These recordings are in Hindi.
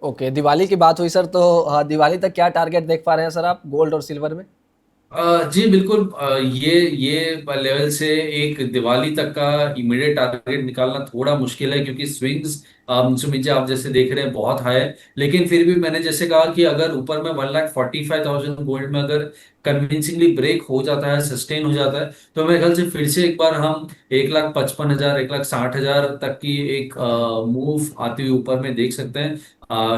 ओके, दिवाली की बात हुई सर, तो दिवाली तक क्या टारगेट देख पा रहे हैं सर आप गोल्ड और सिल्वर में? जी बिल्कुल। ये लेवल से एक दिवाली तक का इमीडिएट टारगेट निकालना थोड़ा मुश्किल है, क्योंकि स्विंग्स सुमित आप जैसे देख रहे हैं बहुत हाई है। लेकिन फिर भी मैंने जैसे कहा कि अगर ऊपर में 1,45,000 गोल्ड में अगर कन्विंसिंगली ब्रेक हो जाता है, सस्टेन हो जाता है, तो मेरे ख्याल से फिर से एक बार हम 1,55,000 1,60,000 तक की एक ओके। मूव आती हुई ऊपर में देख सकते हैं,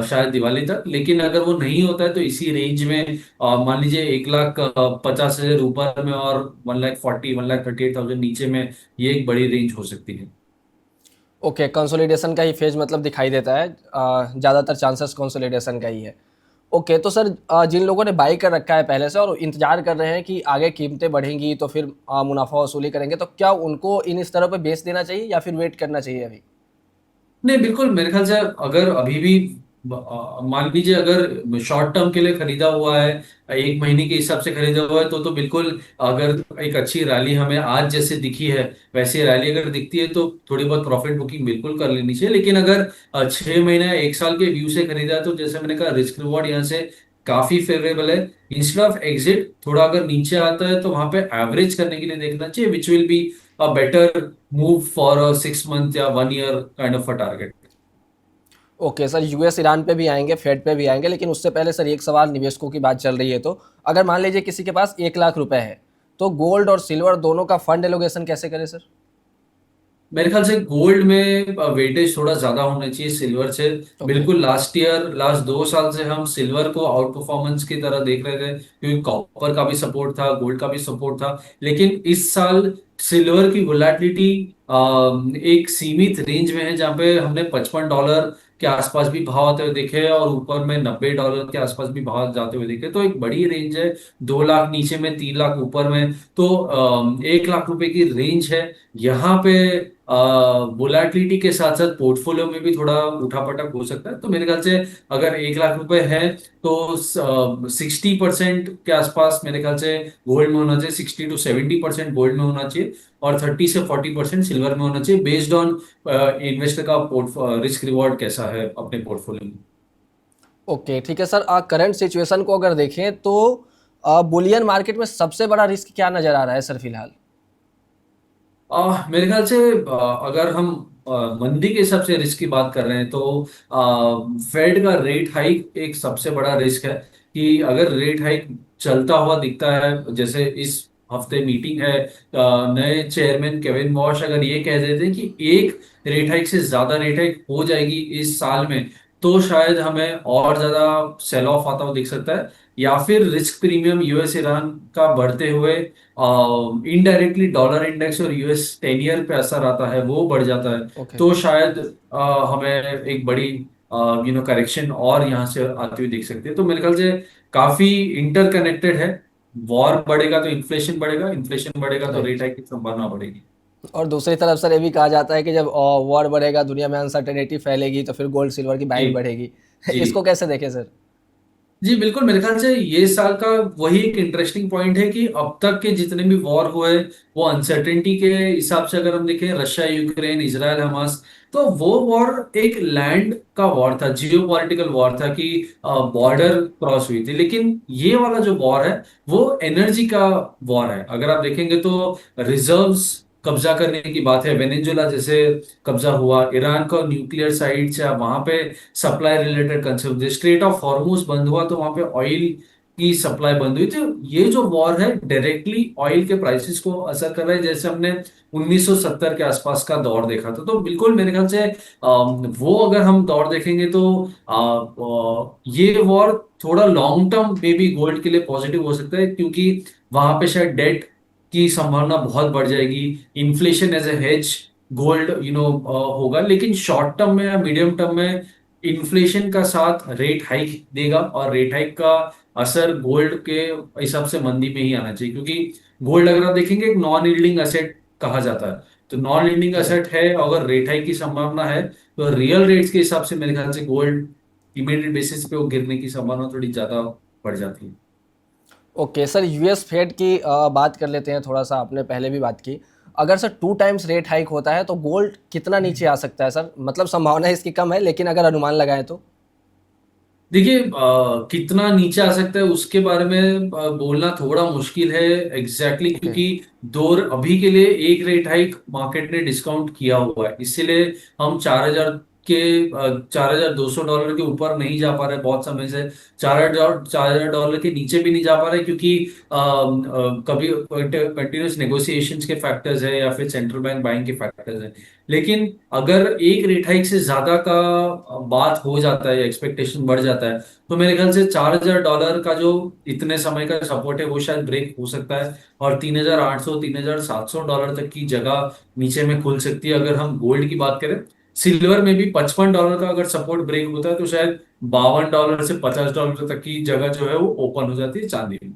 शायद दिवाली तक। लेकिन अगर वो नहीं होता है तो इसी रेंज में मान लीजिए 1,50,000 ऊपर में और 1,40,000 1,38,000 नीचे में, ये एक बड़ी रेंज हो सकती है। ओके, कंसोलिडेशन का ही फेज मतलब दिखाई देता है, ज़्यादातर चांसेस कंसोलिडेशन का ही है। ओके, तो सर जिन लोगों ने बाई कर रखा है पहले से और इंतजार कर रहे हैं कि आगे कीमतें बढ़ेंगी तो फिर मुनाफा वसूली करेंगे, तो क्या उनको इन इस तरह पे बेच देना चाहिए या फिर वेट करना चाहिए अभी? नहीं बिल्कुल, मेरे ख्याल से अगर अभी भी मान लीजिए अगर शॉर्ट टर्म के लिए खरीदा हुआ है, एक महीने के हिसाब से खरीदा हुआ है, तो बिल्कुल अगर एक अच्छी रैली हमें आज जैसे दिखी है वैसी रैली अगर दिखती है तो थोड़ी बहुत प्रॉफिट बुकिंग बिल्कुल कर लेनी चाहिए। लेकिन अगर 6 महीने एक साल के व्यू से खरीदा है तो जैसे मैंने कहा रिस्क रिवॉर्ड यहाँ से काफी फेवरेबल है। इंस्टेड ऑफ एग्जिट थोड़ा अगर नीचे आता है तो वहां पे एवरेज करने के लिए देखना चाहिए, which will be a better move for a 6 month या 1 year kind of a target. Okay sir, US Iran पे भी आएंगे, फेड पे भी आएंगे, लेकिन उससे पहले सर एक सवाल, निवेशकों की बात चल रही है तो अगर मान लीजिए किसी के पास 1 लाख रुपए है, तो गोल्ड और सिल्वर दोनों का फंड एलोकेशन कैसे करें सर? मेरे ख्याल से गोल्ड में वेटेज थोड़ा ज्यादा होना चाहिए सिल्वर से। ओके। बिल्कुल लास्ट ईयर लास्ट 2 साल से हम सिल्वर को आउट परफॉर्मेंस की तरह देख रहे थे, क्योंकि कॉपर का भी सपोर्ट था, गोल्ड का भी सपोर्ट था। लेकिन इस साल सिल्वर की वोलेटिलिटी एक सीमित रेंज में है, जहाँ पे हमने $55 के आसपास भी भाव आते हुए देखे हैं और ऊपर में $90 के आसपास भी भाव जाते हुए देखे। तो एक बड़ी रेंज है, 2 लाख नीचे में, 3 लाख ऊपर में। तो 1 लाख रुपए की रेंज है यहाँ पे। वोलेटिलिटी के साथ साथ पोर्टफोलियो में भी थोड़ा उठापटक हो सकता है। तो मेरे ख्याल से अगर 1 लाख रुपए है तो 60% के आसपास मेरे ख्याल से गोल्ड में होना चाहिए, 60 to 70% गोल्ड में होना चाहिए, और 30 से 40% सिल्वर में होना चाहिए, बेस्ड ऑन इन्वेस्टर का रिस्क रिवॉर्ड कैसा है अपने पोर्टफोलियो में। ओके ठीक है सर, करंट सिचुएशन को अगर देखें तो बुलियन मार्केट में सबसे बड़ा रिस्क क्या नजर आ रहा है सर फिलहाल? मेरे ख्याल से अगर हम मंदी के हिसाब से रिस्क की बात कर रहे हैं तो फेड का रेट हाइक एक सबसे बड़ा रिस्क है। कि अगर रेट हाइक चलता हुआ दिखता है, जैसे इस हफ्ते मीटिंग है, नए चेयरमैन केविन मॉश अगर ये कह देते हैं कि एक रेट हाइक से ज्यादा रेट हाइक हो जाएगी इस साल में, तो शायद हमें और ज्यादा सेल ऑफ आता हुआ दिख सकता है। या फिर रिस्क प्रीमियम यूएस ईरान का बढ़ते हुए इनडायरेक्टली डॉलर इंडेक्स और यूएस 10 ईयर पे असर आता है, वो बढ़ जाता है। ओके। तो शायद हमें एक बड़ी करेक्शन और यहाँ से आती हुई दिख सकती है। तो मेरे ख्याल से काफी इंटरकनेक्टेड है। वॉर बढ़ेगा तो इन्फ्लेशन बढ़ेगा, इन्फ्लेशन बढ़ेगा तो रेट राइट। हाइक की संभावना बढ़ेगी। और दूसरी तरफ सर ये भी कहा जाता है कि जब वॉर बढ़ेगा, दुनिया में अनसर्टेनिटी फैलेगी, तो फिर गोल्ड सिल्वर की जी बाइंग बढ़ेगी। जी इसको कैसे देखें सर? जी बिल्कुल, मेरे ख्याल से ये साल का वही एक इंटरेस्टिंग पॉइंट है कि अब तक के जितने भी वॉर हुए वो अनसर्टेनिटी के हिसाब से अगर हम देखें, रशिया यूक्रेन इजराइल हमास, तो वो वॉर एक लैंड का वॉर था, जियो पॉलिटिकल वॉर था कि ओके। बॉर्डर क्रॉस हुई थी। लेकिन ये वाला जो वॉर है वो एनर्जी का वॉर है। अगर आप देखेंगे तो रिजर्व्स कब्जा करने की बात है, वेनेजुला जैसे कब्जा हुआ, ईरान का न्यूक्लियर साइट है, वहां पे supply related concern, straight of Hormuz बंद हुआ तो वहां पे ऑयल की सप्लाई बंद हुई थी। ये जो वॉर है डायरेक्टली ऑयल के प्राइसेस को असर कर रहा है, जैसे हमने 1970 के आसपास का दौर देखा था। तो बिल्कुल मेरे ख्याल से वो अगर हम दौर देखेंगे तो ये वॉर थोड़ा लॉन्ग टर्म में भी गोल्ड के लिए पॉजिटिव हो सकता है, क्योंकि वहां पे शायद डेट की संभावना बहुत बढ़ जाएगी। Inflation as a hedge gold होगा। लेकिन शॉर्ट टर्म में या मीडियम टर्म में इन्फ्लेशन का साथ रेट हाइक देगा, और रेट हाइक का असर गोल्ड के हिसाब से मंदी में ही आना चाहिए, क्योंकि गोल्ड अगर आप देखेंगे एक नॉन यील्डिंग एसेट कहा जाता है। तो नॉन यील्डिंग एसेट राइट। है, अगर रेट हाइक की संभावना है तो रियल रेट्स के हिसाब से मेरे ख्याल से गोल्ड इमीडिएट बेसिस पे वो गिरने की संभावना थोड़ी ज्यादा बढ़ जाती है। ओके सर, यूएस फेड की बात कर लेते हैं थोड़ा सा, आपने पहले भी बात की। अगर सर 2 टाइम्स रेट हाइक होता है तो गोल्ड कितना नीचे आ सकता है सर? मतलब संभावना इसकी कम है, लेकिन अगर अनुमान लगाएं तो? देखिए कितना नीचे आ सकता है उसके बारे में बोलना थोड़ा मुश्किल है एग्जैक्टली ओके। क्योंकि अभी के लिए एक रेट हाइक मार्केट ने डिस्काउंट किया हुआ है, इसीलिए हम 4,000 के $4,200 के ऊपर नहीं जा पा रहे बहुत समय से। 4,000 के नीचे भी नहीं जा पा रहे क्योंकि कभी कंटिन्यूस नेगोशिएशंस के फैक्टर्स है या फिर सेंट्रल बैंक बाइंग के फैक्टर्स है। लेकिन अगर एक रेट हाइक से ज्यादा का बात हो जाता है, एक्सपेक्टेशन बढ़ जाता है, तो मेरे ख्याल से $4,000 का जो इतने समय का सपोर्ट है वो शायद ब्रेक हो सकता है और 3,800 $3,700 तक की जगह नीचे में खुल सकती है। अगर हम गोल्ड की बात करें, सिल्वर में भी $55 का अगर सपोर्ट ब्रेक होता है तो शायद $52 से $50 तक की जगह जो है वो ओपन हो जाती है चांदी में।